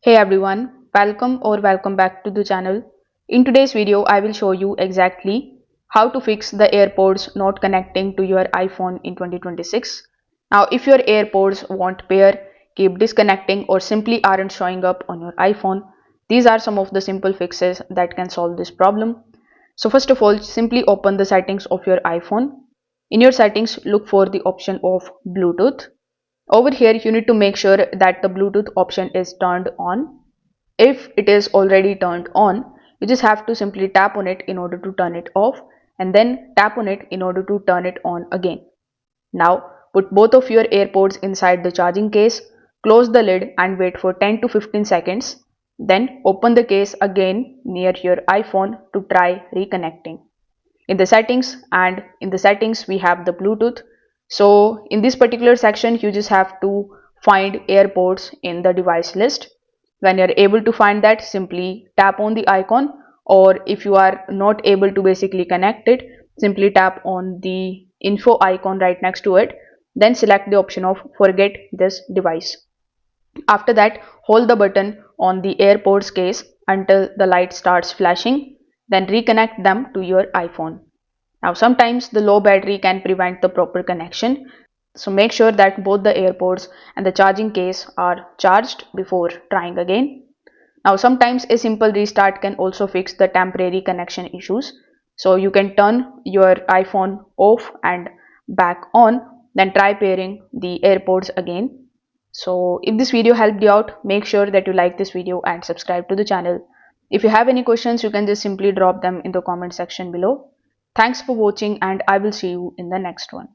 Hey everyone, welcome back to the channel. In today's video, I will show you exactly how to fix the AirPods not connecting to your iPhone in 2026. Now, if your AirPods won't pair, keep disconnecting or simply aren't showing up on your iPhone, these are some of the simple fixes that can solve this problem. So first of all, simply open the settings of your iPhone. In your settings, look for the option of Bluetooth. Over here, you need to make sure that the Bluetooth option is turned on. If it is already turned on, you just have to simply tap on it in order to turn it off and then tap on it in order to turn it on again. Now, put both of your AirPods inside the charging case, close the lid and wait for 10 to 15 seconds. Then open the case again near your iPhone to try reconnecting. In the settings we have the Bluetooth. So in this particular section you just have to find AirPods in the device list. When you're able to find that, simply tap on the icon, or if you are not able to basically connect it, simply tap on the info icon right next to it, then select the option of forget this device. After that, hold the button on the AirPods case until the light starts flashing, then reconnect them to your iPhone. Now, sometimes the low battery can prevent the proper connection, so make sure that both the AirPods and the charging case are charged before trying again. Now, sometimes a simple restart can also fix the temporary connection issues. So you can turn your iPhone off and back on, then try pairing the AirPods again. So if this video helped you out, make sure that you like this video and subscribe to the channel. If you have any questions, you can just simply drop them in the comment section below. Thanks for watching and I will see you in the next one.